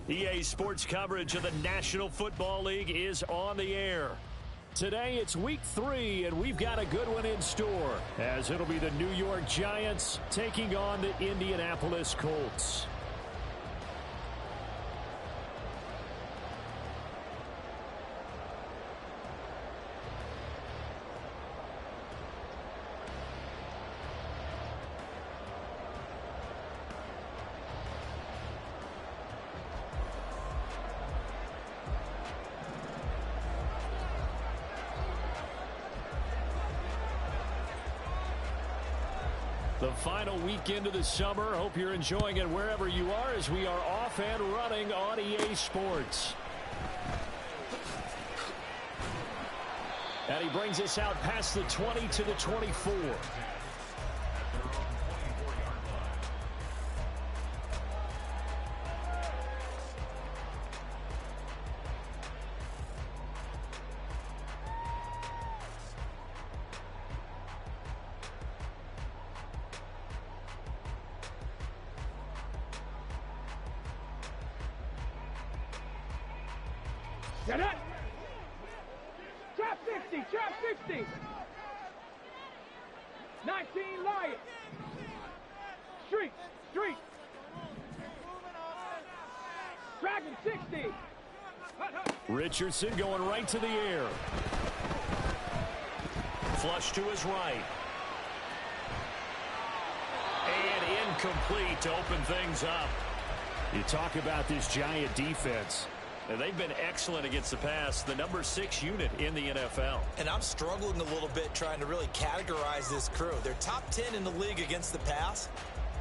EA Sports coverage of the National Football League is on the air. Today it's week 3, and we've got a good one in store, as it'll be the New York Giants taking on the Indianapolis Colts. The final weekend of the summer. Hope you're enjoying it wherever you are, as we are off and running on EA Sports. And he brings us out past the 20 to the 24. Get it! Trap 60, trap 60! 19 Lions! Street, street! Dragon 60! Richardson going right to the air. Flush to his right. And incomplete to open things up. You talk about this Giant defense. And they've been excellent against the pass, the number 6 unit in the NFL. And I'm struggling a little bit trying to really categorize this crew. They're top 10 in the league against the pass,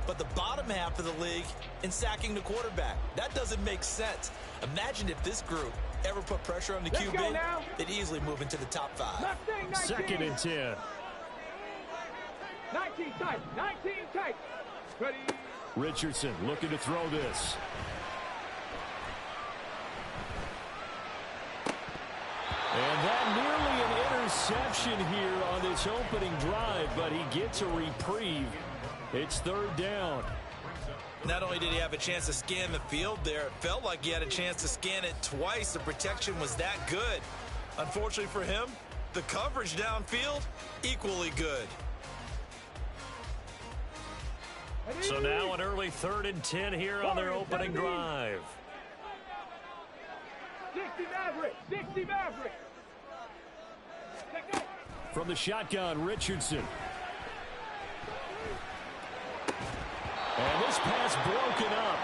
but the bottom half of the league in sacking the quarterback. That doesn't make sense. Imagine if this group ever put pressure on the QB, they'd easily move into the top 5. 2nd and 10. 19 tight, 19 tight. Ready. Richardson looking to throw this. And that nearly an interception here on this opening drive, but he gets a reprieve. It's 3rd down. Not only did he have a chance to scan the field there, it felt like he had a chance to scan it twice. The protection was that good. Unfortunately for him, the coverage downfield, equally good. So now an early 3rd and 10 here on their opening drive. 60 Maverick, 60 Maverick. From the shotgun, Richardson. And this pass broken up.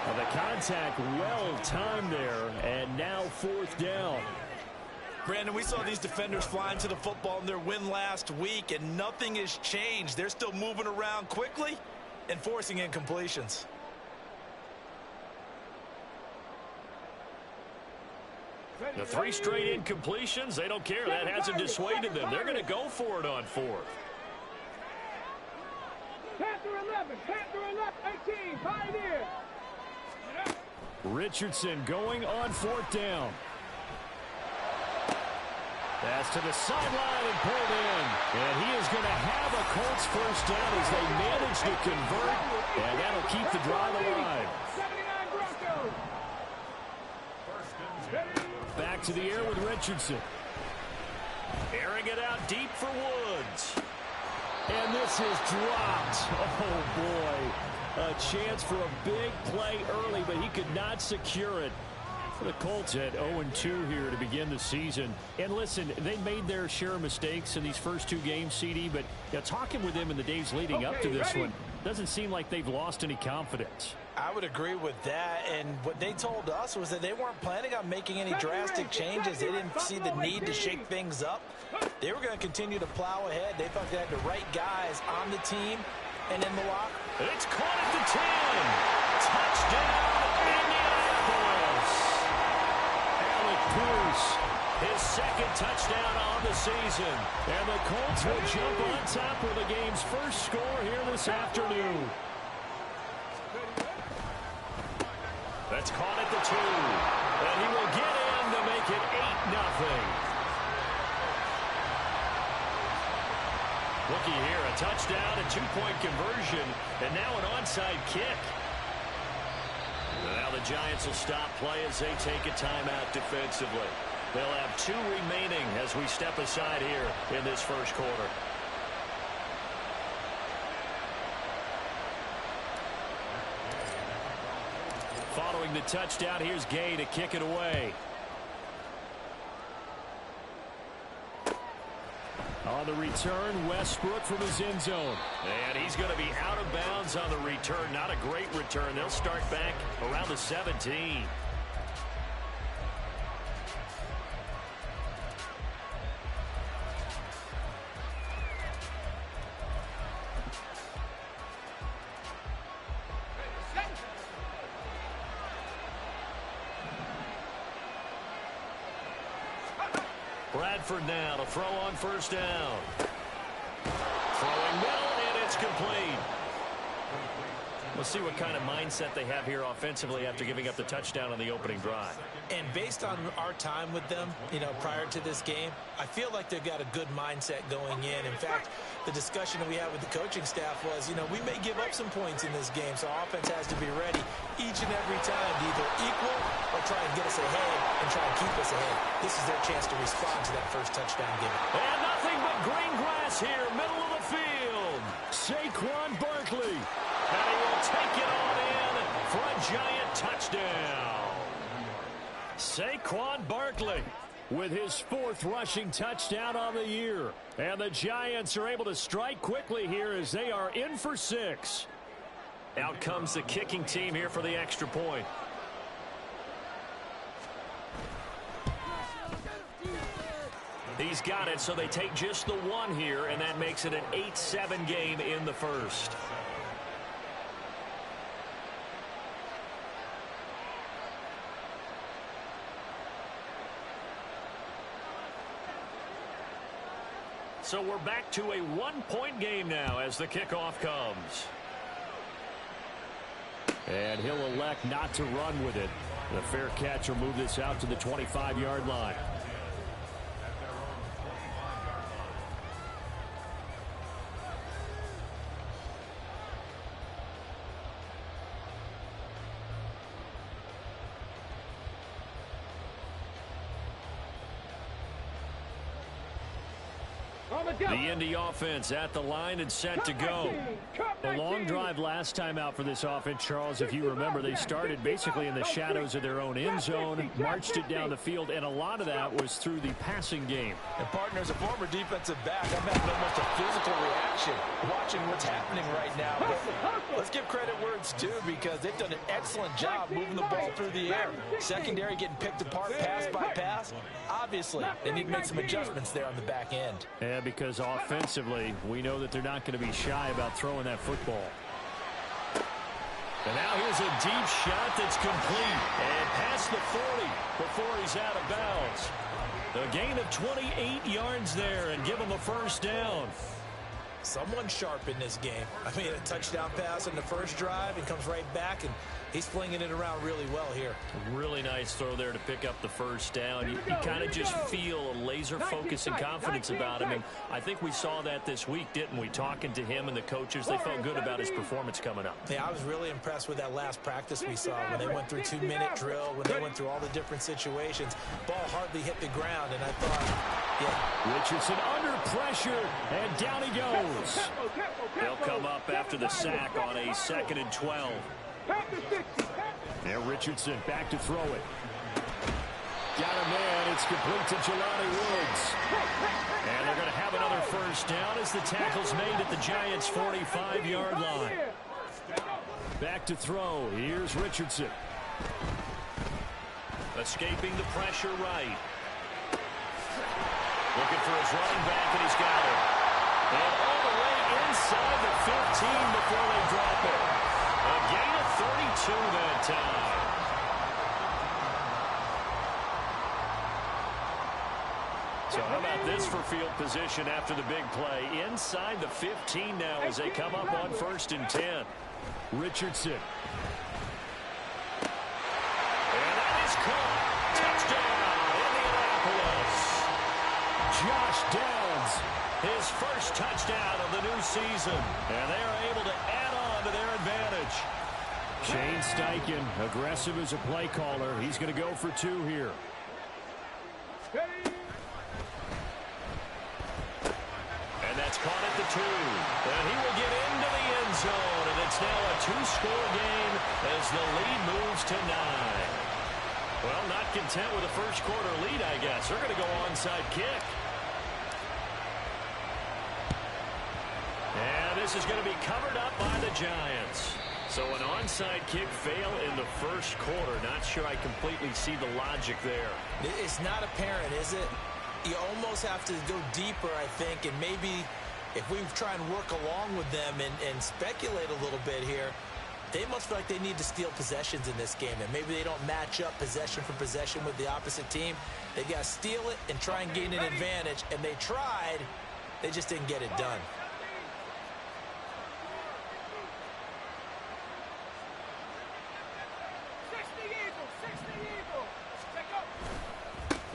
And the contact well timed there, and now 4th down. Brandon, we saw these defenders flying to the football in their win last week, and nothing has changed. They're still moving around quickly and forcing incompletions. The 3 straight incompletions, they don't care. That hasn't dissuaded them. They're going to go for it on 4th. Panther 11, Panther 18, Pioneer. Richardson going on 4th down. Pass to the sideline and pulled in. And he is going to have a Colts 1st down as they manage to convert. And that'll keep the drive alive. 79 Broncos. Back to the air with Richardson. Airing it out deep for Woods. And this is dropped. Oh, boy. A chance for a big play early, but he could not secure it. For the Colts at 0-2 here to begin the season. And listen, they made their share of mistakes in these first 2 games, CD, but talking with them in the days leading up to this one, doesn't seem like they've lost any confidence. I would agree with that, and what they told us was that they weren't planning on making any drastic changes. They didn't see the need to shake things up. They were going to continue to plow ahead. They thought they had the right guys on the team and in the locker. It's caught at the 10. Touchdown, Indianapolis. Alec Pierce, his 2nd touchdown on the season. And the Colts will jump on top with the game's first score here this afternoon. That's caught at the 2. And he will get in to make it 8-0. Looky here, a touchdown, a 2-point conversion, and now an onside kick. Now the Giants will stop play as they take a timeout defensively. They'll have 2 remaining as we step aside here in this first quarter. Following the touchdown, here's Gay to kick it away. On the return, Westbrook from his end zone. And he's going to be out of bounds on the return. Not a great return. They'll start back around the 17. Bradford now to throw on first down. Throwing middle, and it's complete. We'll see what kind of mindset they have here offensively after giving up the touchdown on the opening drive. And based on our time with them, prior to this game, I feel like they've got a good mindset going in. In fact, the discussion that we had with the coaching staff was, we may give up some points in this game, so our offense has to be ready each and every time to either equal or try and get us ahead and try and keep us ahead. This is their chance to respond to that first touchdown given. And nothing but green grass here, middle of the field. Saquon Barkley. And he will take it on in for a Giant touchdown. Saquon Barkley with his 4th rushing touchdown on the year. And the Giants are able to strike quickly here as they are in for 6. Out comes the kicking team here for the extra point. He's got it, so they take just the 1 here, and that makes it an 8-7 game in the first. So we're back to a 1-point game now as the kickoff comes. And he'll elect not to run with it. The fair catch will move this out to the 25-yard line. The Indy offense at the line and set to go. A long drive last time out for this offense, Charles. If you remember, they started basically in the shadows of their own end zone, marched it down the field, and a lot of that was through the passing game. And partner, as a former defensive back, I'm having almost a physical reaction watching what's happening right now. But let's give credit where it's due because they've done an excellent job moving the ball through the air. Secondary getting picked apart pass by pass. Obviously, they need to make some adjustments there on the back end. Yeah, because offensively, we know that they're not going to be shy about throwing that football. And now here's a deep shot that's complete. And past the 40 before he's out of bounds. A gain of 28 yards there and give him a first down. Someone sharp in this game. I mean, a touchdown pass in the first drive and comes right back, and he's flinging it around really well here. Really nice throw there to pick up the first down. You kind of just feel a laser focus and confidence about him, and I think we saw that this week, didn't we? Talking to him and the coaches, they felt good about his performance coming up. Yeah, I was really impressed with that last practice we saw when they went through 2-minute drill, when they went through all the different situations. Ball hardly hit the ground, and I thought, yeah. Richardson under pressure, and down he goes. They'll come up after the sack on a 2nd and 12. Now Richardson back to throw it. Got a man. It's complete to Jelani Woods. And they're going to have another first down as the tackle's made at the Giants' 45-yard line. Back to throw. Here's Richardson. Escaping the pressure right. Looking for his running back, and he's got it. And all the way inside the 15 before they drop it. A gain of 32 that time. So how about this for field position after the big play? Inside the 15 now as they come up on 1st and 10. Richardson. And that is caught. Touchdown, Indianapolis. Josh Downs, his first touchdown of the new season. And they are able to add on to their advantage. Shane Steichen, aggressive as a play caller. He's going to go for 2 here. And that's caught at the 2. And he will get into the end zone. And it's now a 2-score game as the lead moves to 9. Well, not content with a first quarter lead, I guess. They're going to go onside kick. And this is going to be covered up by the Giants. So an onside kick fail in the first quarter. Not sure I completely see the logic there. It's not apparent, is it? You almost have to go deeper, I think, and maybe if we try and work along with them and speculate a little bit here, they must feel like they need to steal possessions in this game, and maybe they don't match up possession for possession with the opposite team. They got to steal it and try and gain an advantage, and they tried. They just didn't get it done.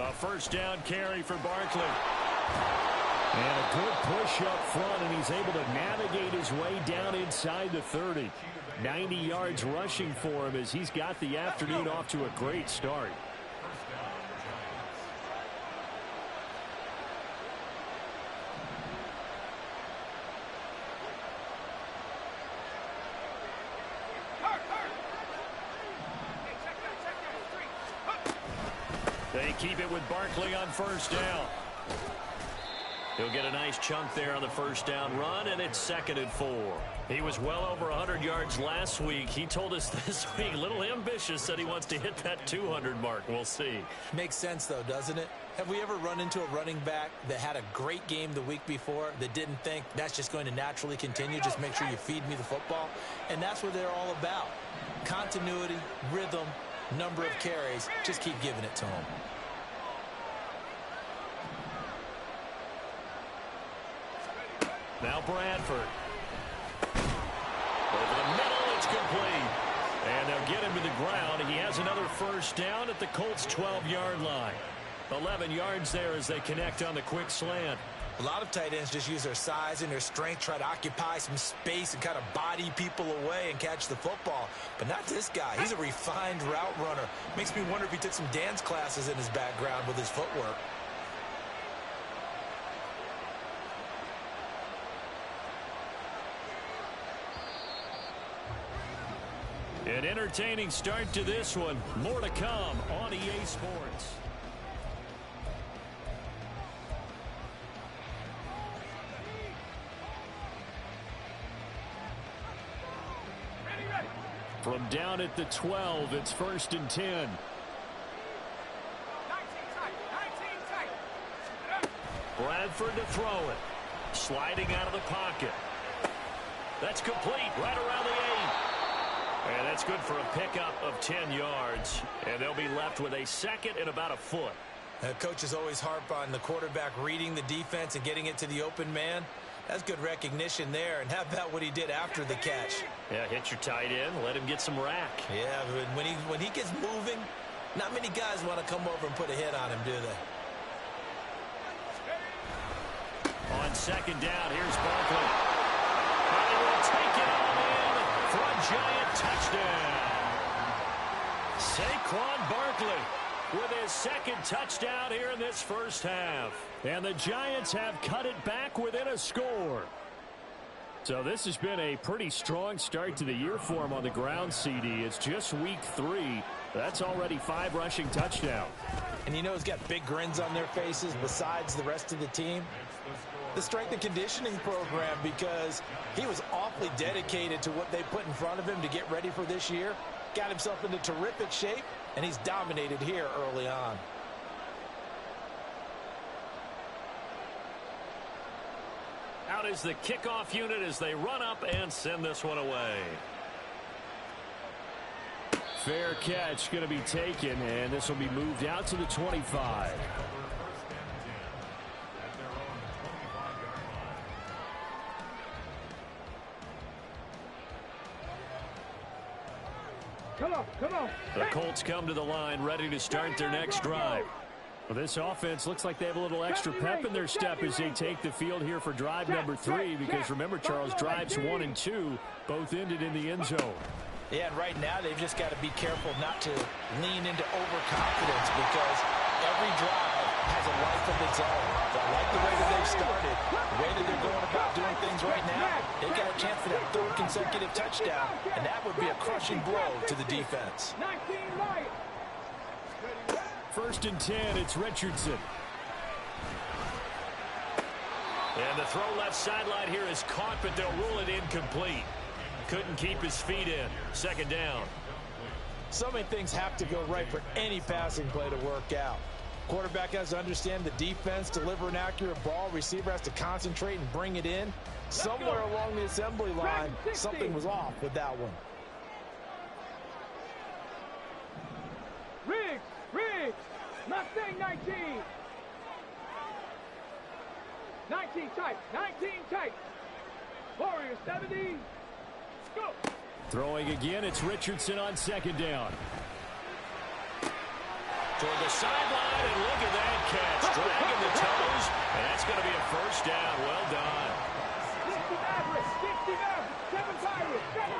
A first down carry for Barkley. And a good push up front, and he's able to navigate his way down inside the 30. 90 yards rushing for him as he's got the afternoon off to a great start. They keep it with Barkley on first down. He'll get a nice chunk there on the first down run, and it's 2nd and 4. He was well over 100 yards last week. He told us this week, a little ambitious, said he wants to hit that 200 mark. We'll see. Makes sense, though, doesn't it? Have we ever run into a running back that had a great game the week before that didn't think that's just going to naturally continue? Just make sure you feed me the football. And that's what they're all about. Continuity, rhythm, number of carries. Just keep giving it to them. Now Bradford. Over the middle, it's complete. And they'll get him to the ground. He has another first down at the Colts' 12-yard line. 11 yards there as they connect on the quick slant. A lot of tight ends just use their size and their strength, try to occupy some space and kind of body people away and catch the football. But not this guy. He's a refined route runner. Makes me wonder if he took some dance classes in his background with his footwork. An entertaining start to this one. More to come on EA Sports. From down at the 12, it's 1st and 10. Bradford to throw it. Sliding out of the pocket. That's complete right around the 8. And that's good for a pickup of 10 yards. And they'll be left with a 2nd and about a foot. Coaches always harp on the quarterback reading the defense and getting it to the open man. That's good recognition there. And how about what he did after the catch? Yeah, hit your tight end, let him get some rack. Yeah, but when he gets moving, not many guys want to come over and put a hit on him, do they? On 2nd down, here's Barkley. And he will take it all in for a giant touchdown. Saquon Barkley with his 2nd touchdown here in this first half. And the Giants have cut it back within a score. So this has been a pretty strong start to the year for him on the ground, CD. It's just week 3. That's already 5 rushing touchdowns. And you know he's got big grins on their faces besides the rest of the team. The strength and conditioning program, because he was awfully dedicated to what they put in front of him to get ready for this year. Got himself into terrific shape, and he's dominated here early on. Out is the kickoff unit as they run up and send this one away. Fair catch going to be taken, and this will be moved out to the 25. Come on. The Colts come to the line ready to start their next drive. Well, this offense looks like they have a little extra pep in their step as they take the field here for drive number 3, because remember, Charles, drives 1 and 2 both ended in the end zone. Yeah, and right now they've just got to be careful not to lean into overconfidence because every drive has a life of its own. I like the way that they've started, the way that they're going about doing things right now. They got a chance for that third consecutive touchdown, and that would be a crushing blow to the defense. 19 right. 1st and 10, it's Richardson. And the throw left sideline here is caught, but they'll rule it incomplete. Couldn't keep his feet in. 2nd down. So many things have to go right for any passing play to work out. Quarterback has to understand the defense, deliver an accurate ball. Receiver has to concentrate and bring it in. Somewhere along the assembly line, something was off with that one. Riggs. Mustang 19. 19 tight. Warriors 70. Go. Throwing again, it's Richardson on 2nd down. Toward the sideline, and look at that catch. Dragging the toes, and that's going to be a 1st down. Well done. 60 Mavericks. 7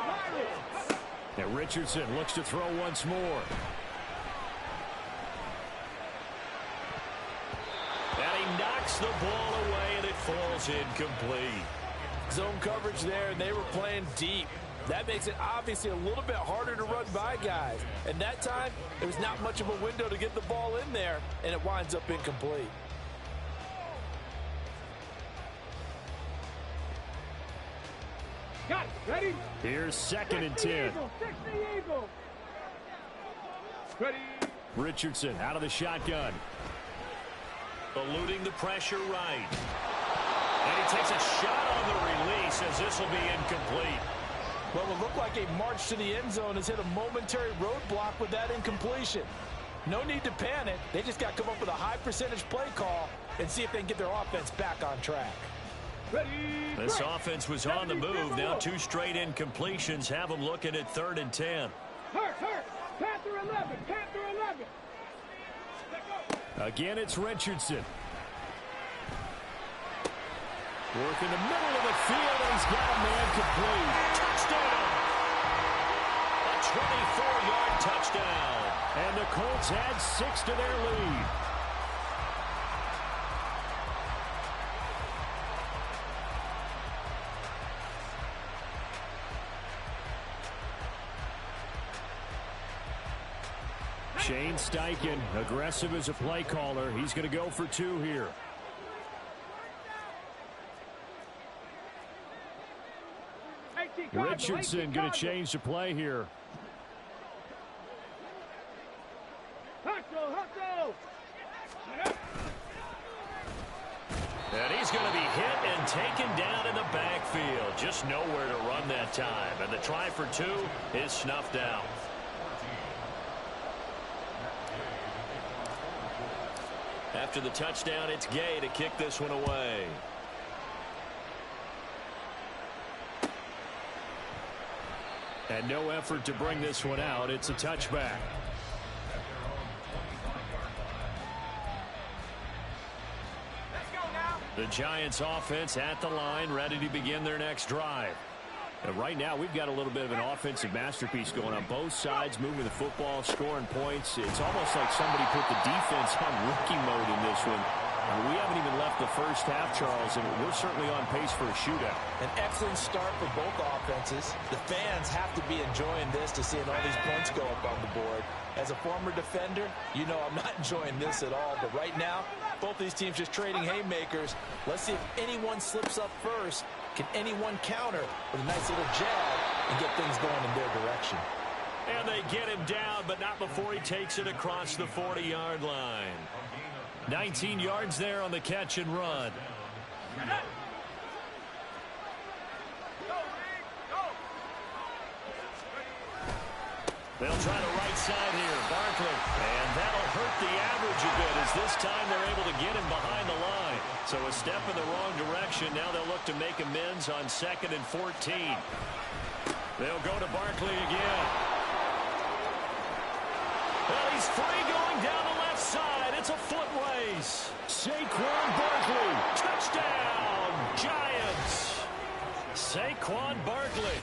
Pirates. Now Richardson looks to throw once more. And he knocks the ball away, and it falls incomplete. Zone coverage there, and they were playing deep. That makes it obviously a little bit harder to run by guys. And that time, there was not much of a window to get the ball in there, and it winds up incomplete. Got it. Ready? Here's 2nd and 10. 60 Eagles. Ready? Richardson out of the shotgun. Eluding the pressure right. And he takes a shot on the release as this will be incomplete. What will look like a march to the end zone has hit a momentary roadblock with that incompletion. No need to panic. They just got to come up with a high percentage play call and see if they can get their offense back on track. Ready? This offense was on the move. Now 2 straight incompletions have them looking at 3rd and 10. Hurt. Panther 11. Again, it's Richardson. Working the middle of the field, and he's got a man complete. Touchdown! A 24-yard touchdown. And the Colts add 6 to their lead. Shane Steichen, aggressive as a play caller. He's going to go for 2 here. Richardson going to change the play here. Hustle. And he's going to be hit and taken down in the backfield. Just nowhere to run that time. And the try for 2 is snuffed out. After the touchdown, it's Gay to kick this one away. And no effort to bring this one out. It's a touchback. The Giants offense at the line, ready to begin their next drive. And right now, we've got a little bit of an offensive masterpiece going on both sides, moving the football, scoring points. It's almost like somebody put the defense on rookie mode in this one. We haven't even left the first half, Charles, and we're certainly on pace for a shootout. An excellent start for both offenses. The fans have to be enjoying this to seeing all these points go up on the board. As a former defender, you know I'm not enjoying this at all. But right now, both these teams just trading haymakers. Let's see if anyone slips up first. Can anyone counter with a nice little jab and get things going in their direction? And they get him down, but not before he takes it across the 40-yard line. 19 yards there on the catch and run. They'll try the right side here. Barkley. And that'll hurt the average a bit as this time they're able to get him behind the line. So a step in the wrong direction. Now they'll look to make amends on 2nd and 14. They'll go to Barkley again. Well, he's free going down the left side. It's a foot race. Saquon Barkley. Touchdown, Giants. Saquon Barkley.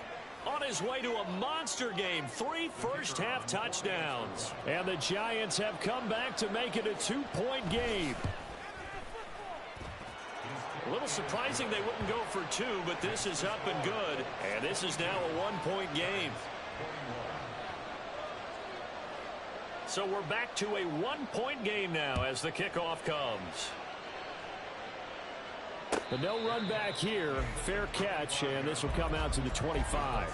on his way to a monster game. 3 first-half touchdowns. And the Giants have come back to make it a 2-point game. A little surprising they wouldn't go for 2, but this is up and good. And this is now a 1-point game. So we're back to a 1-point game now as the kickoff comes. The no run back here. Fair catch, and this will come out to the 25.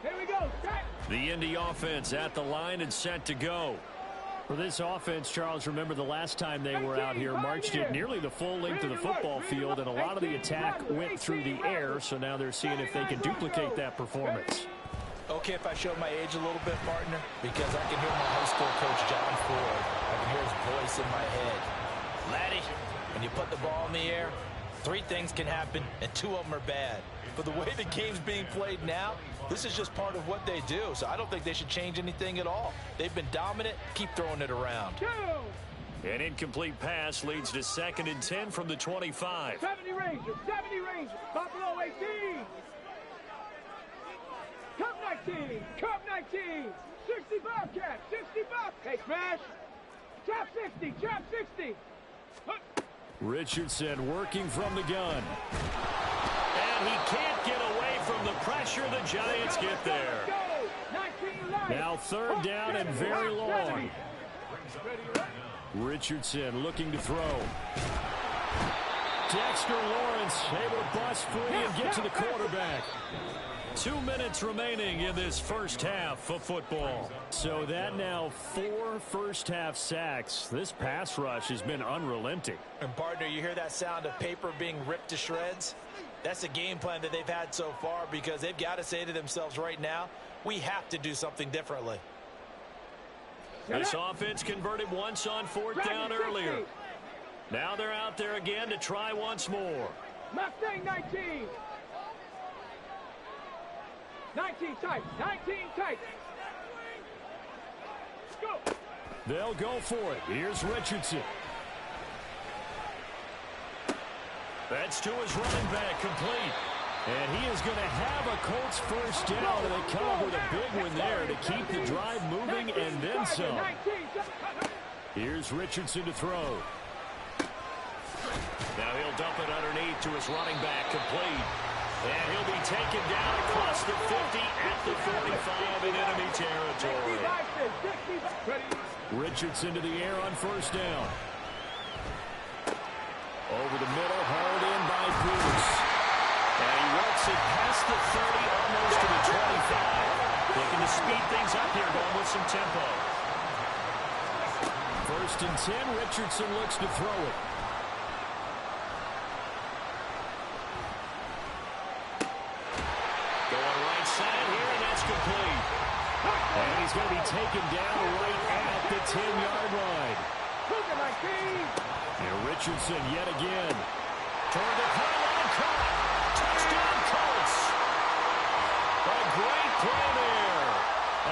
Here we go. Set. The Indy offense at the line and set to go. For this offense, Charles, remember the last time they were out here, marched it nearly the full length of the football field, and a lot of the attack went through the air, so now they're seeing if they can duplicate that performance. Okay, if I show my age a little bit, partner, because I can hear my high school coach, John Ford. I can hear his voice in my head. Laddie, when you put the ball in the air, 3 things can happen, and 2 of them are bad. But the way the game's being played now, this is just part of what they do, so I don't think they should change anything at all. They've been dominant. Keep throwing it around. An incomplete pass leads to 2nd and 10 from the 25. 70 Rangers, 70 Rangers. Buffalo 18. Cup 19, Cup 19. 60 Bobcats, 60 Bobcats. Hey, smash. Chop 60, chop 60. Richardson working from the gun. And he can't get away from the pressure. The Giants get there. Now 3rd down and very long. Richardson looking to throw. Dexter Lawrence able to bust free and get to the quarterback. 2 minutes remaining in this first half of football. So that now 4 first-half sacks. This pass rush has been unrelenting. And, partner, you hear that sound of paper being ripped to shreds? That's the game plan that they've had so far, because they've got to say to themselves right now, we have to do something differently. This offense converted once on 4th down earlier. Now they're out there again to try once more. Mustang 19. 19 tight, 19 tight. Go. They'll go for it. Here's Richardson. That's to his running back, complete. And he is going to have a Colts first down, and they come up with a big one there to keep the drive moving and then some. Here's Richardson to throw. Now he'll dump it underneath to his running back, complete. And he'll be taken down across the 50 at the 45 in enemy territory. Richardson to the air on first down. Over the middle, hauled in by Bruce. And he works it past the 30, almost to the 25. Looking to speed things up here, going with some tempo. 1st and 10, Richardson looks to throw it. Going right side here, and that's complete. And he's going to be taken down right at the 10-yard line. And Richardson yet again. Toward the pylon, caught. Touchdown, Colts. A great play there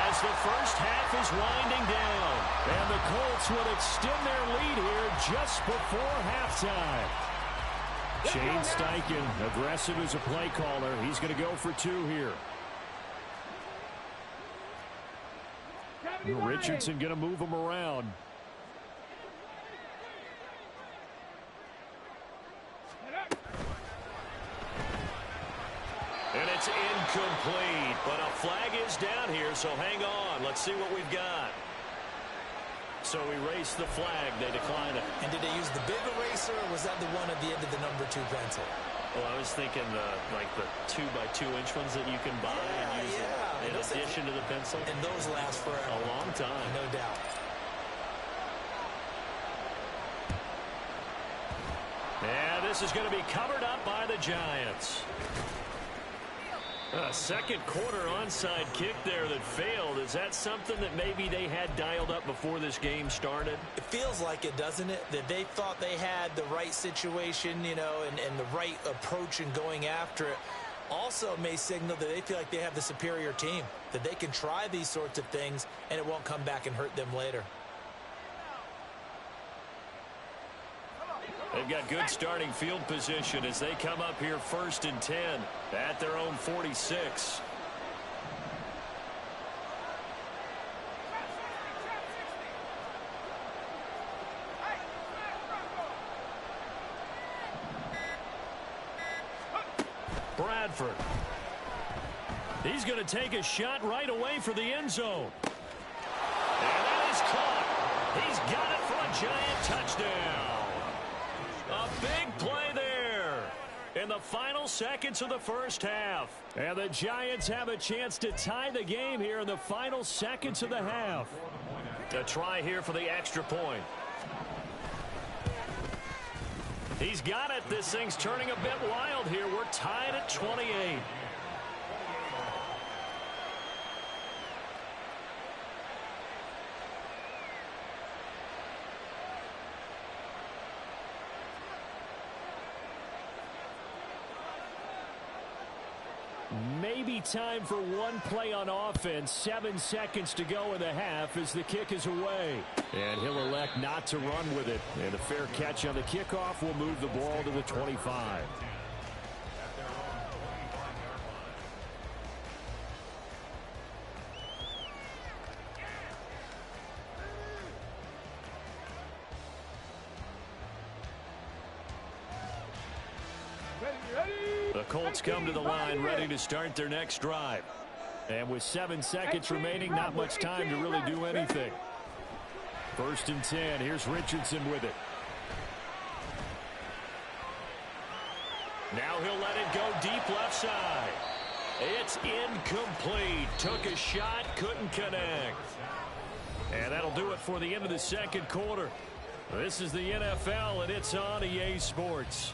as the first half is winding down. And the Colts would extend their lead here just before halftime. Shane Steichen, aggressive as a play caller. He's going to go for 2 here. Richardson going to move him around. And it's incomplete, but a flag is down here, so hang on. Let's see what we've got. So erase the flag. They decline it. And did they use the big eraser, or was that the one at the end of the number 2 pencil? Well, I was thinking like the 2x2-inch ones that you can buy and use in addition to the pencil. And those last for a long time. No doubt. And this is going to be covered up by the Giants. A second quarter onside kick there that failed. Is that something that maybe they had dialed up before this game started? It feels like it, doesn't it? That they thought they had the right situation, you know, and the right approach in going after it. Also may signal that they feel like they have the superior team, that they can try these sorts of things and it won't come back and hurt them later. They've got good starting field position as they come up here 1st and 10 at their own 46. Bradford. He's going to take a shot right away for the end zone. And that is caught. He's got it for a giant touchdown. A big play there in the final seconds of the first half. And the Giants have a chance to tie the game here in the final seconds of the half. A try here for the extra point. He's got it. This thing's turning a bit wild here. We're tied at 28. Maybe time for one play on offense. 7 seconds to go in the half as the kick is away. And he'll elect not to run with it. And a fair catch on the kickoff will move the ball to the 25. The Colts come to the line ready to start their next drive. And with 7 seconds remaining, not much time to really do anything. 1st and 10. Here's Richardson with it. Now he'll let it go deep left side. It's incomplete. Took a shot, couldn't connect. And that'll do it for the end of the second quarter. This is the NFL, and it's on EA Sports.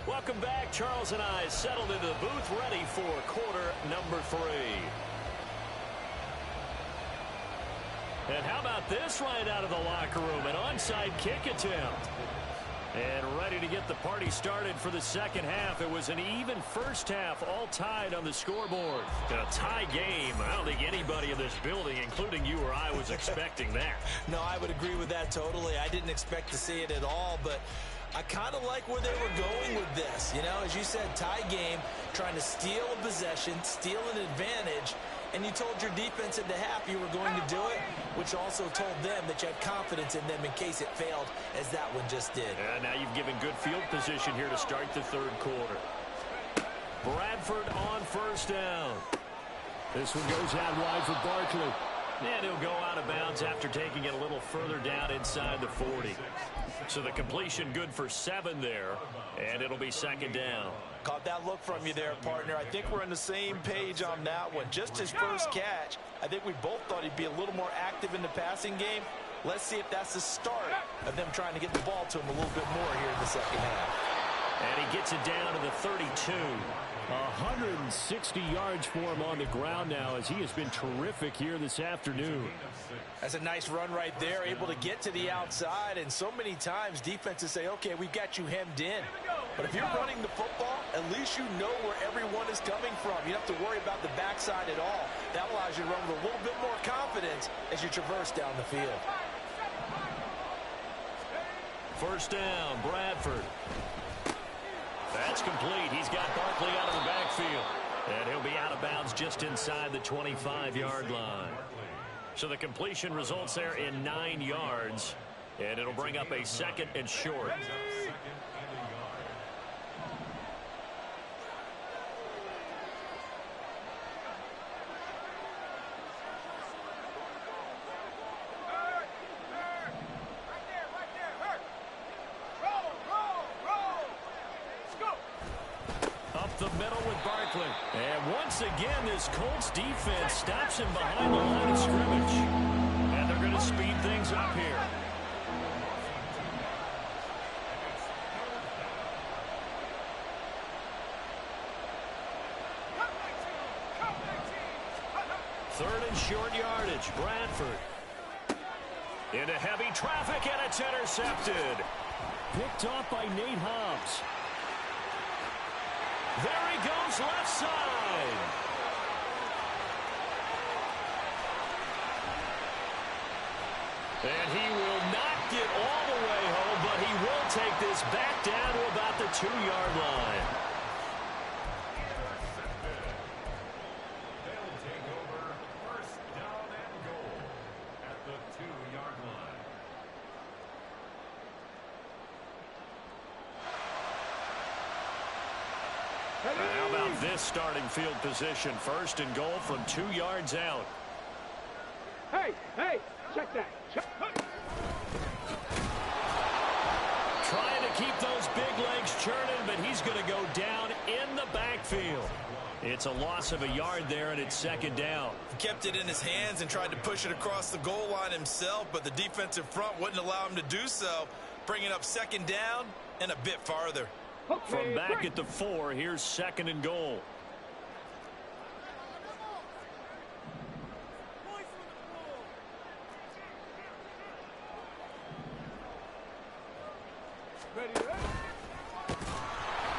Welcome back. Charles and I settled into the booth ready for quarter number 3. And how about this right out of the locker room? An onside kick attempt. And ready to get the party started for the second half. It was an even first half, all tied on the scoreboard. A tie game. I don't think anybody in this building, including you or I, was expecting that. No, I would agree with that totally. I didn't expect to see it at all, but I kind of like where they were going with this. You know, as you said, tie game, trying to steal a possession, steal an advantage, and you told your defense in the half you were going to do it, which also told them that you had confidence in them in case it failed, as that one just did. And now you've given good field position here to start the third quarter. Bradford on 1st down. This one goes out wide for Barkley. And he'll go out of bounds after taking it a little further down inside the 40. So the completion good for 7 there, and it'll be 2nd down. Caught that look from you there, partner. I think we're on the same page on that one. Just his first catch, I think we both thought he'd be a little more active in the passing game. Let's see if that's the start of them trying to get the ball to him a little bit more here in the second half. And he gets it down to the 32. 160 yards for him on the ground now as he has been terrific here this afternoon. That's a nice run right there, able to get to the outside, and so many times defenses say, okay, we've got you hemmed in. But if you're running the football, at least you know where everyone is coming from. You don't have to worry about the backside at all. That allows you to run with a little bit more confidence as you traverse down the field. 1st down, Bradford. That's complete. He's got Barkley out of the backfield. And he'll be out of bounds just inside the 25-yard line. So the completion results there in 9 yards. And it'll bring up a 2nd and short. The middle with Barkley. And once again, this Colts defense stops him behind the line of scrimmage. And they're going to speed things up here. Third and short yardage. Bradford. Into heavy traffic, and it's intercepted. Picked off by Nate Hobbs. There he goes, left side. And he will not get all the way home, but he will take this back down to about the 2-yard line. They'll take over first down and goal at the 2-yard line. How about this starting field position? First and goal from 2 yards out. Hey, check that. Trying to keep those big legs churning, but he's going to go down in the backfield. It's a loss of a yard there, and it's second down. He kept it in his hands and tried to push it across the goal line himself, but the defensive front wouldn't allow him to do so, bringing up second down and a bit farther. From back at the 4, here's second and goal.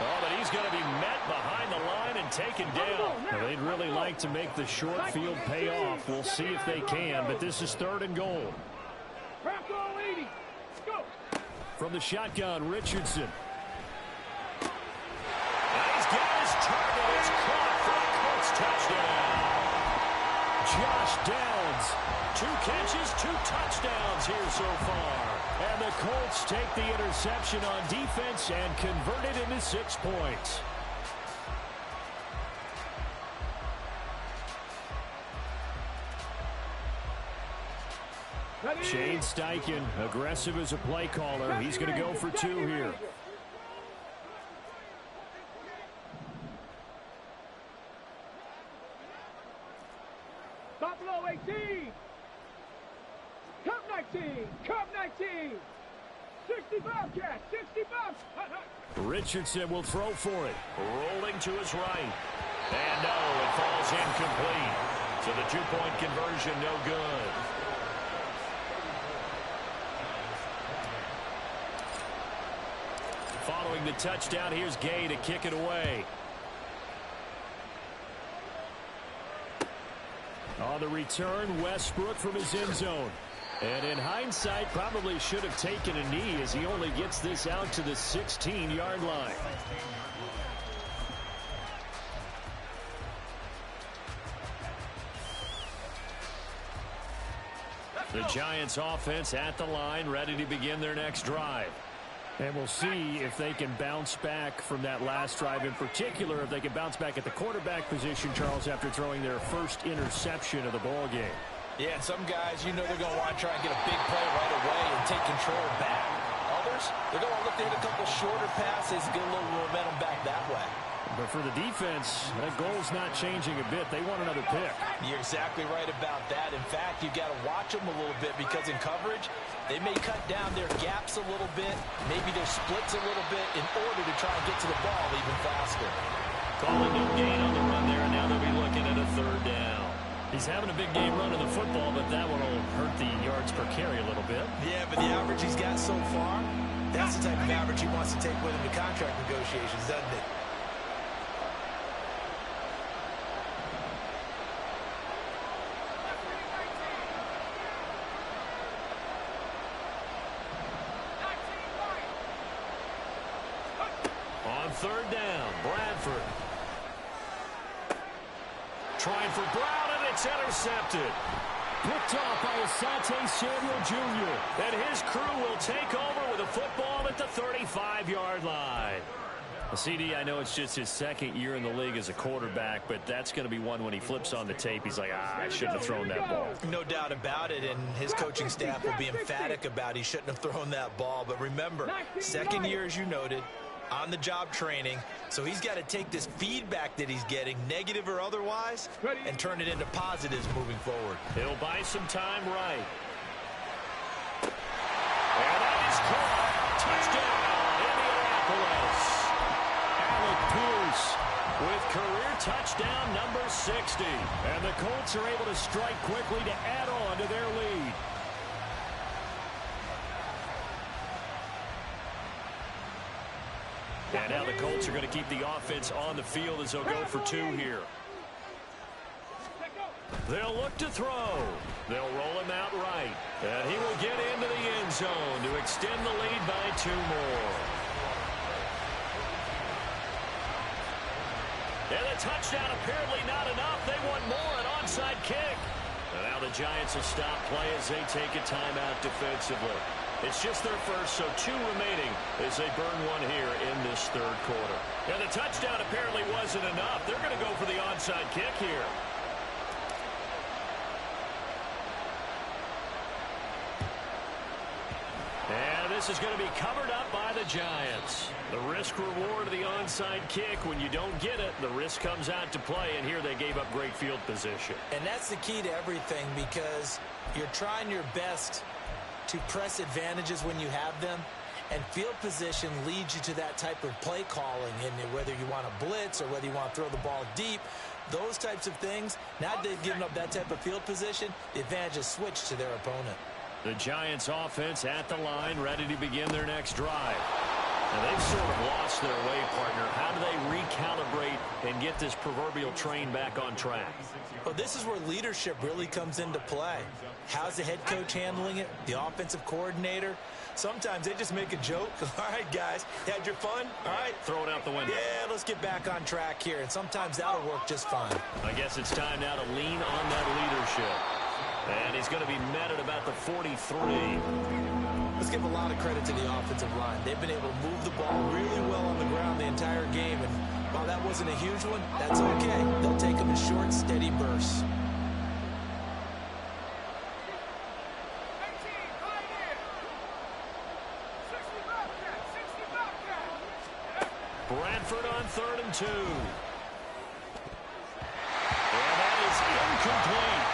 Oh, but he's going to be met behind the line and taken down. Now, they'd really like to make the short field pay off. We'll see if they can, but this is third and goal. From the shotgun, Richardson. He's got his target. It's caught for a Colts touchdown. Josh Downs. 2 catches, 2 touchdowns here so far. And the Colts take the interception on defense and convert it into 6 points. Shane Steichen, aggressive as a play caller. He's going to go for 2 here. Buffalo 18. Cup 19. Cup 19. 60 Bobcats. 60 Bobs. Richardson will throw for it. Rolling to his right. And no, it falls incomplete. So the 2-point conversion no good. Following the touchdown, here's Gay to kick it away. On the return, Westbrook from his end zone. And in hindsight, probably should have taken a knee as he only gets this out to the 16-yard line. The Giants offense at the line, ready to begin their next drive. And we'll see if they can bounce back from that last drive in particular, if they can bounce back at the quarterback position, Charles, after throwing their first interception of the ball game. Yeah, and some guys, you know they're going to want to try and get a big play right away and take control back. Others, they're going to look to hit a couple shorter passes, get a little momentum back that way. But for the defense, that goal's not changing a bit. They want another pick. You're exactly right about that. In fact, you've got to watch them a little bit because in coverage, they may cut down their gaps a little bit, maybe their splits a little bit in order to try and get to the ball even faster. Calling no gain on the run there, and now they'll be looking at a third down. He's having a big game running the football, but that one will hurt the yards per carry a little bit. Yeah, but the average he's got so far, that's the type of average he wants to take with him to contract negotiations, doesn't it? On third down, Bradford. Trying for Brown, and it's intercepted. Picked off by Asante Samuel Jr. And his crew will take over with a football at the 35-yard line. CD, I know it's just his second year in the league as a quarterback, but that's going to be one when he flips on the tape. He's like, I shouldn't have thrown that ball. No doubt about it, and his coaching staff will be emphatic about he shouldn't have thrown that ball. But remember, second year, as you noted, on-the-job training, so he's got to take this feedback that he's getting, negative or otherwise, and turn it into positives moving forward. He'll buy some time right. And that is caught. Touchdown, Indianapolis. Alec Pierce with career touchdown number 60. And the Colts are able to strike quickly to add on to their lead. And now the Colts are going to keep the offense on the field as they'll go for 2 here. They'll look to throw. They'll roll him out right. And he will get into the end zone to extend the lead by 2 more. And the touchdown apparently not enough. They want more, an onside kick. And now the Giants will stop play as they take a timeout defensively. It's just their first, so 2 remaining as they burn 1 here in this 3rd quarter. And the touchdown apparently wasn't enough. They're going to go for the onside kick here. And this is going to be covered up by the Giants. The risk-reward of the onside kick, when you don't get it, the risk comes out to play, and here they gave up great field position. And that's the key to everything, because you're trying your best to press advantages when you have them, and field position leads you to that type of play calling, and whether you want to blitz or whether you want to throw the ball deep, those types of things. Now that they've given up that type of field position, the advantage is switched to their opponent. The Giants offense at the line, ready to begin their next drive. And they've sort of lost their way, partner. How do they recalibrate and get this proverbial train back on track? Well, this is where leadership really comes into play. How's the head coach handling it? The offensive coordinator? Sometimes they just make a joke. All right, guys, had your fun? All right. Throw it out the window. Yeah, let's get back on track here. And sometimes that'll work just fine. I guess it's time now to lean on that leadership. And he's going to be met at about the 43. Let's give a lot of credit to the offensive line. They've been able to move the ball really well on the ground the entire game. And while that wasn't a huge one, that's okay. They'll take them in short, steady bursts. Bradford on 3rd and 2. And that is incomplete.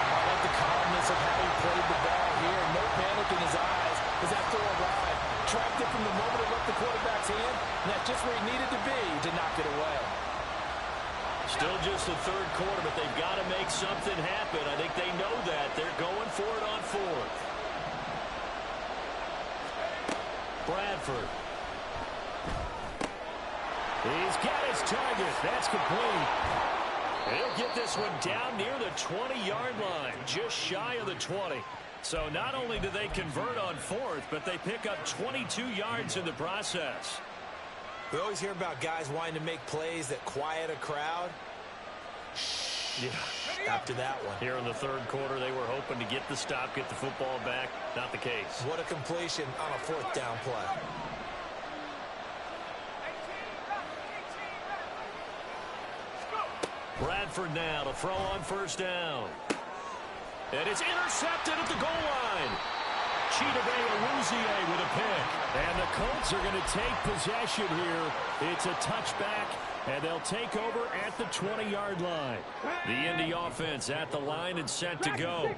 I like the calmness of how he played the ball here. No panic in his eyes as that throw arrived. Tracked it from the moment it left the quarterback's hand, and that's just where he needed to be to knock it away. Still just the 3rd quarter, but they've got to make something happen. I think they know that. They're going for it on 4th. Bradford. He's got his target. That's complete. He'll get this one down near the 20-yard line, just shy of the 20. So not only do they convert on 4th, but they pick up 22 yards in the process. We always hear about guys wanting to make plays that quiet a crowd. Yeah. After that one. Here in the 3rd quarter, they were hoping to get the stop, get the football back. Not the case. What a completion on a 4th down play. Bradford now to throw on 1st down. And it's intercepted at the goal line. Chidobe with a pick. And the Colts are going to take possession here. It's a touchback, and they'll take over at the 20-yard line. The Indy offense at the line and set to go.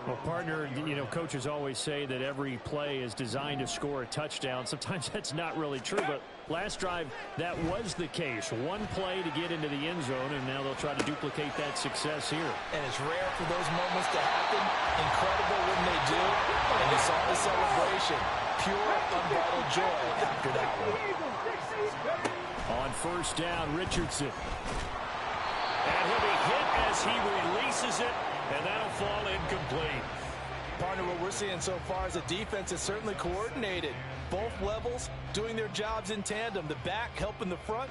Well, partner, you know, coaches always say that every play is designed to score a touchdown. Sometimes that's not really true, but last drive, that was the case. One play to get into the end zone, and now they'll try to duplicate that success here. And it's rare for those moments to happen. Incredible when they do. And you saw the celebration. Pure, unbridled joy after that one. On 1st down, Richardson. And he'll be hit as he releases it, and that'll fall incomplete. Partner, what we're seeing so far is the defense is certainly coordinated. Both levels doing their jobs in tandem. The back helping the front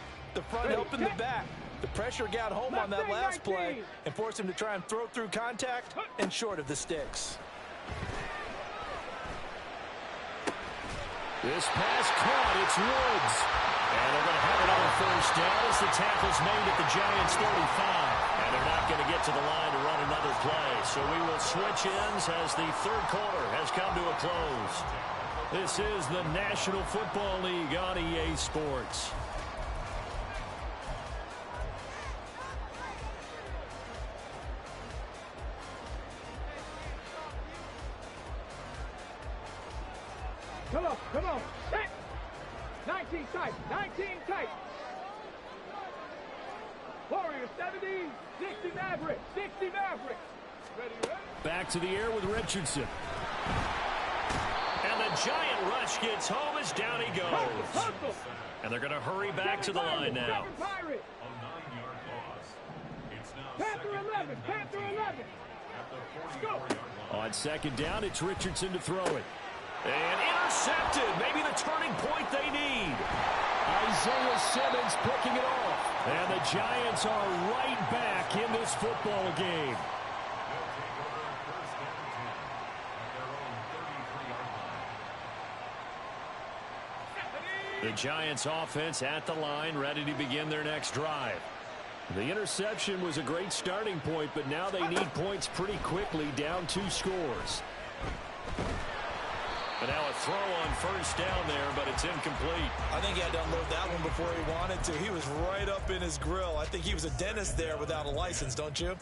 helping the back. The pressure got home on that last play and forced him to try and throw through contact and short of the sticks. This pass caught. It's Woods. And they're going to have it on 1st down as the tackle's made at the Giants' 35. And they're not going to get to the line to run another play. So we will switch ends as the 3rd quarter has come to a close. This is the National Football League on EA Sports. Come on. Set. 19 tight. 19 tight. Warriors 70, 60 Mavericks, 60 Mavericks. Ready? Back to the air with Richardson. And the giant rush gets home as down he goes. Hustle. And they're going to hurry back to the line now. Pirate. A 9-yard loss. It's now Panther 11, Panther 11. at the 44-yard line. On second down, it's Richardson to throw it. And intercepted. Maybe the turning point they need. Isaiah Simmons picking it off. And the Giants are right back in this football game. The Giants offense at the line, ready to begin their next drive. The interception was a great starting point, but now they need points pretty quickly, down 2 scores. And now a throw on first down there, but it's incomplete. I think he had to unload that one before he wanted to. He was right up in his grill. I think he was a dentist there without a license, don't you?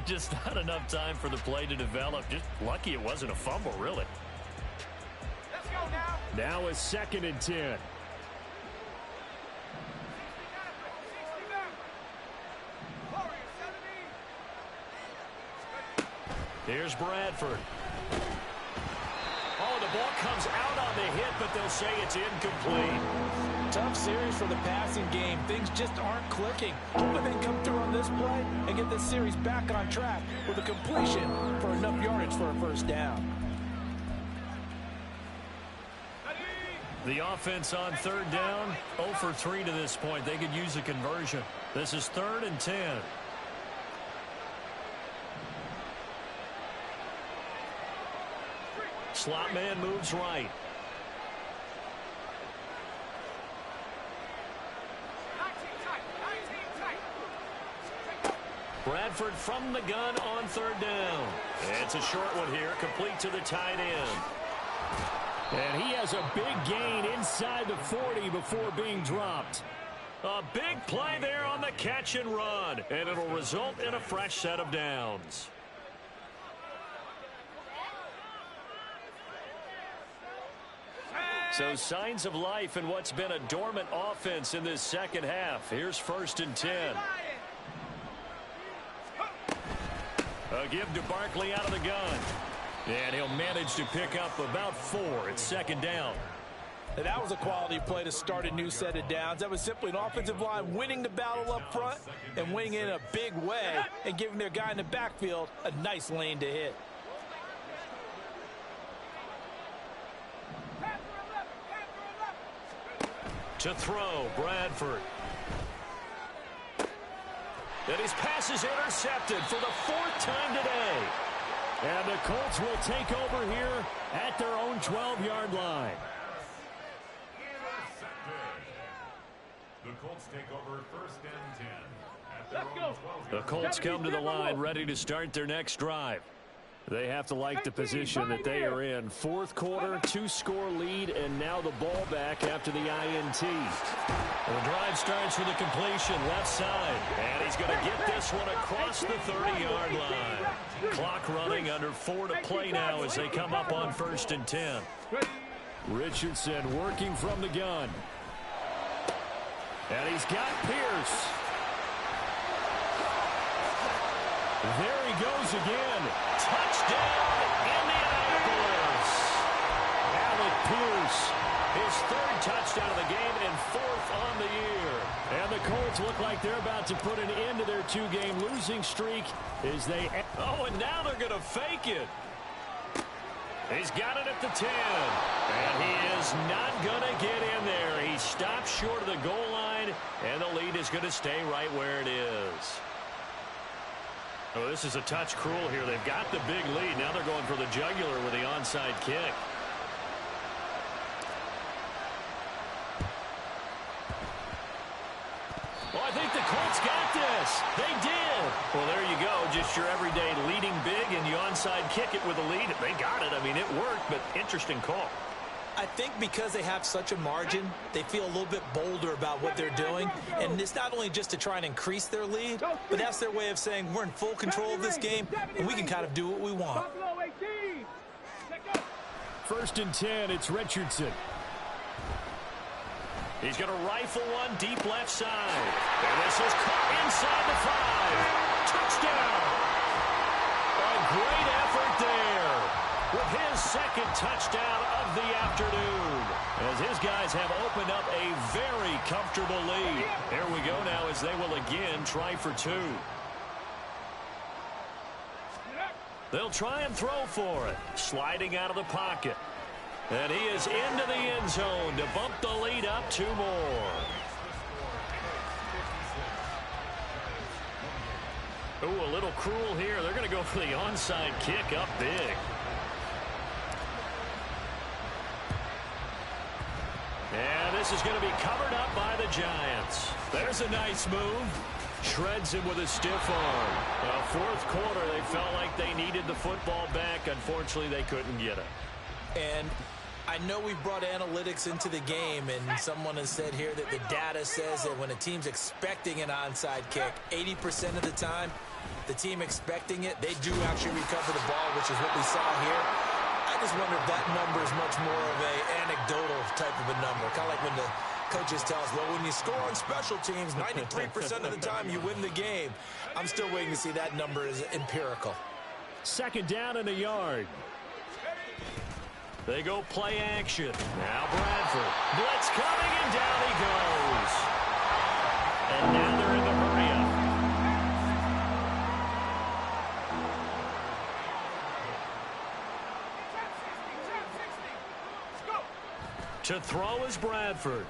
Just not enough time for the play to develop. Just lucky it wasn't a fumble, really. Let's go now. Now a 2nd and 10. Here's Bradford. Oh, the ball comes out on the hit, but they'll say it's incomplete. Tough series for the passing game. Things just aren't clicking. But they come through on this play and get this series back on track with a completion for enough yardage for a first down. The offense on 3rd down, 0 for 3 to this point. They could use a conversion. This is 3rd and 10. Slot man moves right. Bradford from the gun on 3rd down. It's a short one here, complete to the tight end. And he has a big gain inside the 40 before being dropped. A big play there on the catch and run, and it'll result in a fresh set of downs. So signs of life in what's been a dormant offense in this second half. Here's 1st and 10. A give to Barkley out of the gun. And he'll manage to pick up about 4. It's 2nd down. And that was a quality play to start a new set of downs. That was simply an offensive line winning the battle up front and winning it in a big way and giving their guy in the backfield a nice lane to hit. To throw, Bradford. And his pass is intercepted for the 4th time today. And the Colts will take over here at their own 12-yard line. The Colts take over 1st and 10 at their own 12-yard The Colts come to the line ready to start their next drive. They have to like the position that they are in. 4th quarter, 2-score lead, and now the ball back after the INT. The drive starts with a completion left side, and he's going to get this one across the 30-yard line. Clock running under 4 to play now as they come up on 1st and 10. Richardson working from the gun. And he's got Pierce. There he goes again. Touchdown, Indianapolis. Alec Pierce, his 3rd touchdown of the game and 4th on the year. And the Colts look like they're about to put an end to their 2-game losing streak as they... Oh, and now they're going to fake it. He's got it at the 10. And he is not going to get in there. He stopped short of the goal line, and the lead is going to stay right where it is. Oh, this is a touch cruel here. They've got the big lead. Now they're going for the jugular with the onside kick. Well, I think the Colts got this. They did. Well, there you go. Just your everyday leading big, and you onside kick it with a lead. They got it. I mean, it worked, but interesting call. I think because they have such a margin, they feel a little bit bolder about what they're doing. And it's not only just to try and increase their lead, but that's their way of saying we're in full control of this game, and we can kind of do what we want. 1st and 10, it's Richardson. He's going to rifle one deep left side. And this is caught inside the 5. Touchdown. A great effort there with his second touchdown of the afternoon, as his guys have opened up a very comfortable lead. There we go now as they will again try for 2. They'll try and throw for it. Sliding out of the pocket. And he is into the end zone to bump the lead up 2 more. Ooh, a little cruel here. They're going to go for the onside kick up big. And this is going to be covered up by the Giants. There's a nice move. Shreds him with a stiff arm. Fourth quarter, they felt like they needed the football back. Unfortunately, they couldn't get it. And I know we brought analytics into the game, and someone has said here that the data says that when a team's expecting an onside kick, 80% of the time, the team expecting it, they do actually recover the ball, which is what we saw here. I just wonder if that number is much more of an anecdotal type of a number. Kind of like when the coaches tell us, well, when you score on special teams, 93% of the time you win the game. I'm still waiting to see that number is empirical. Second down and a yard. They go play action. Now Bradford. Blitz coming, and down he goes. And now they're in the hurry-up. To throw is Bradford.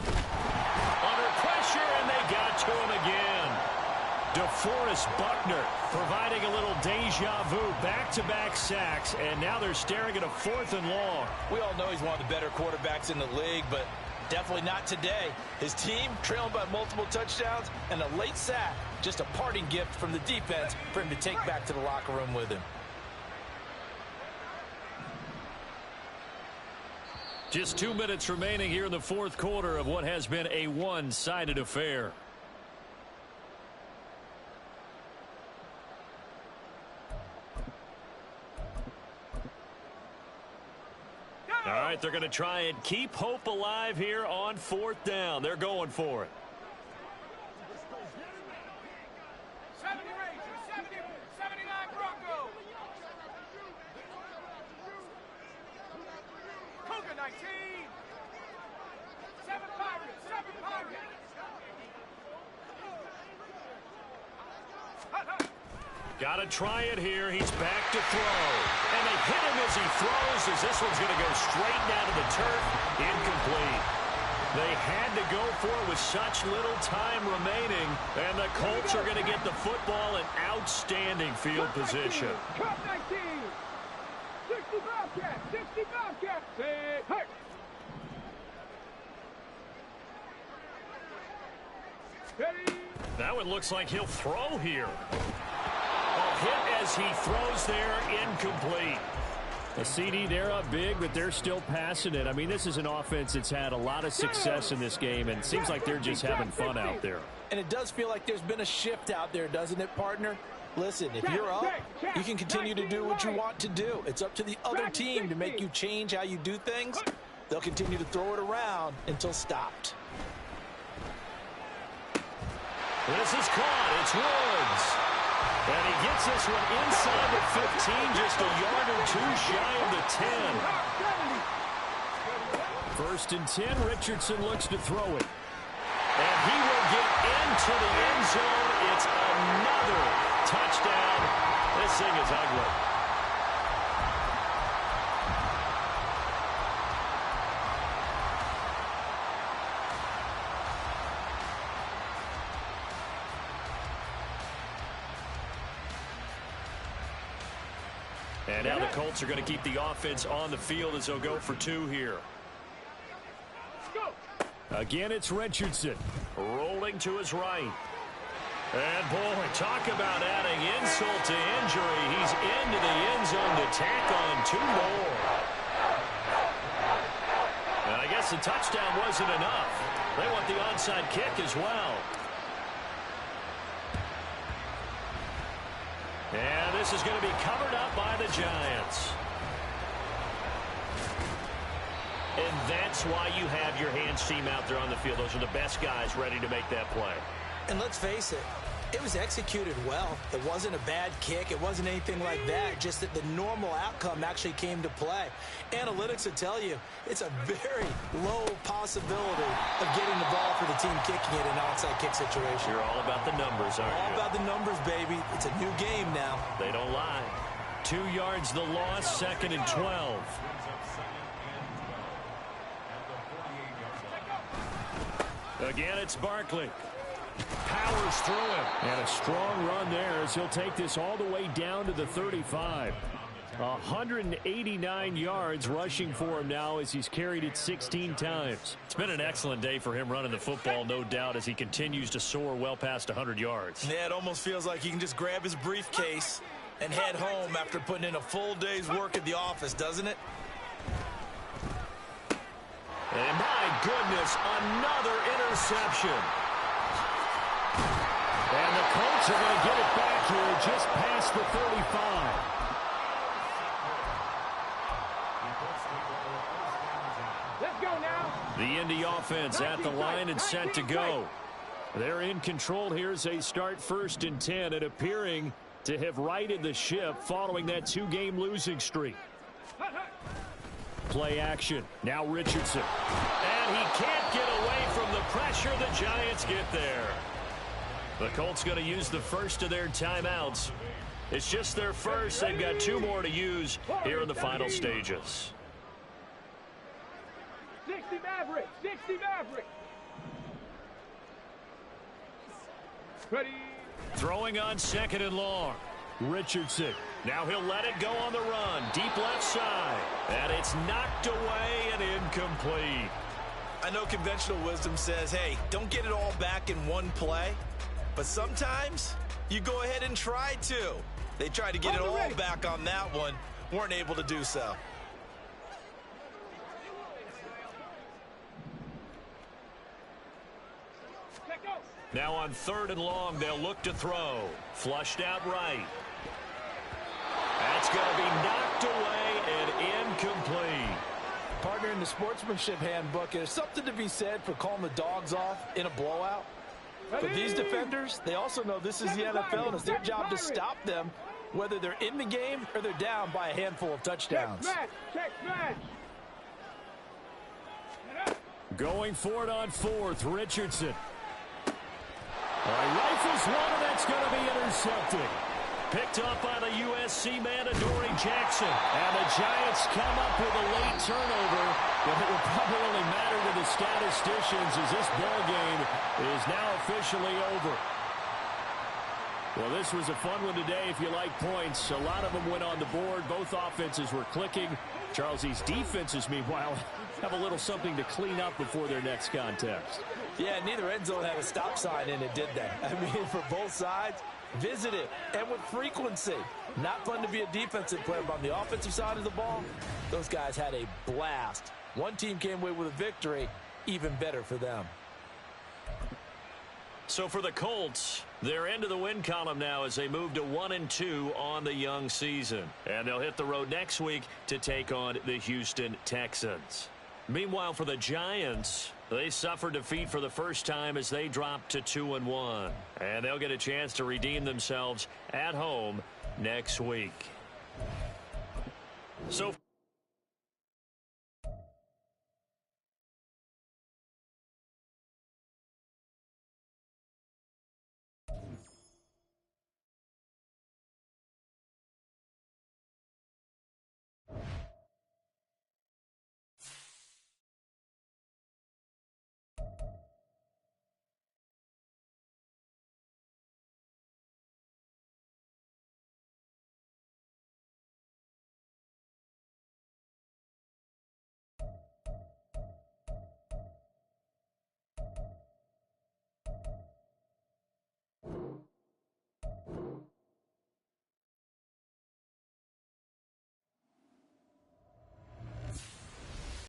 Under pressure, and they got to him again. DeForest Buckner providing a little deja vu. Back-to-back sacks, and now they're staring at a 4th and long. We all know he's one of the better quarterbacks in the league, but definitely not today. His team trailing by multiple touchdowns, and a late sack. Just a parting gift from the defense for him to take back to the locker room with him. Just 2 minutes remaining here in the fourth quarter of what has been a one-sided affair. All right, they're going to try and keep hope alive here on 4th down. They're going for it. 70 Rangers, 79 Broncos. Cougar 19. 7 Pirates, 7 Pirates. Got to try it here. He's back to throw. And they hit him as he throws, as this one's going to go straight down to the turf. Incomplete. They had to go for it with such little time remaining. And the Colts are going to get the football in outstanding field position. Cup 19. 60 Bobcats, 60 Bobcats. Say, hey. Ready. Now it looks like he'll throw here. Hit as he throws there, incomplete. A CD, they're up big, but they're still passing it. I mean, this is an offense that's had a lot of success in this game, and it seems like they're just having fun out there. And it does feel like there's been a shift out there, doesn't it, partner? Listen, if you're up, you can continue to do what you want to do. It's up to the other team to make you change how you do things. They'll continue to throw it around until stopped. This is caught. It's Woods. And he gets this one inside the 15, just a yard or 2 shy of the 10. 1st and 10, Richardson looks to throw it. And he will get into the end zone. It's another touchdown. This thing is ugly. And now the Colts are going to keep the offense on the field as they'll go for 2 here. Again, it's Richardson rolling to his right. And, boy, talk about adding insult to injury. He's into the end zone to tack on 2 more. And I guess the touchdown wasn't enough. They want the onside kick as well. And this is going to be covered up by the Giants. And that's why you have your hands team out there on the field. Those are the best guys ready to make that play. And let's face it, it was executed well. It wasn't a bad kick. It wasn't anything like that. Just that the normal outcome actually came to play. Analytics will tell you it's a very low possibility of getting the ball for the team kicking it in an onside kick situation. You're all about the numbers, aren't you? All about the numbers, baby. It's a new game now. They don't lie. 2 yards the loss, 2nd and 12. Again, it's Barkley. Powers through it. And a strong run there as he'll take this all the way down to the 35. 189 yards rushing for him now as he's carried it 16 times. It's been an excellent day for him running the football, no doubt, as he continues to soar well past 100 yards. Yeah, it almost feels like he can just grab his briefcase and head home after putting in a full day's work at the office, doesn't it? And my goodness, another interception. And the Colts are going to get it back here just past the 35. Let's go now. The Indy offense at the line and set to go. They're in control here as they start 1st and 10 and appearing to have righted the ship following that 2-game losing streak. Play action. Now Richardson. And he can't get away from the pressure. The Giants get there. The Colts going to use the first of their timeouts. It's just their first. They've got 2 more to use here in the final stages. 60 Maverick. 60 Maverick. Ready. Throwing on 2nd and long. Richardson. Now he'll let it go on the run. Deep left side. And it's knocked away and incomplete. I know conventional wisdom says, hey, don't get it all back in one play. But sometimes you go ahead and try to. They tried to get it all back on that one. Weren't able to do so. Now on 3rd and long, they'll look to throw. Flushed out right. That's going to be knocked away and incomplete. Partner, in the sportsmanship handbook, there's something to be said for calling the dogs off in a blowout. But these defenders, they also know this is the NFL, and it's their job to stop them, whether they're in the game or they're down by a handful of touchdowns. Check smash. Going for it on 4th, Richardson. Rifles one, and that's going to be intercepted. Picked up by the USC man, Adoree Jackson. And the Giants come up with a late turnover, but it will probably only matter to the statisticians as this ball game is now officially over. Well, this was a fun one today if you like points. A lot of them went on the board. Both offenses were clicking. Charles, these defenses, meanwhile, have a little something to clean up before their next contest. Yeah, neither end zone had a stop sign in it, did they? I mean, for both sides, visit it, and with frequency. Not fun to be a defensive player, but on the offensive side of the ball, those guys had a blast. One team came away with a victory, even better for them. So for the Colts, they're into the win column now as they move to 1-2 on the young season. And they'll hit the road next week to take on the Houston Texans. Meanwhile, for the Giants, they suffered defeat for the first time as they dropped to 2-1. And they'll get a chance to redeem themselves at home next week. So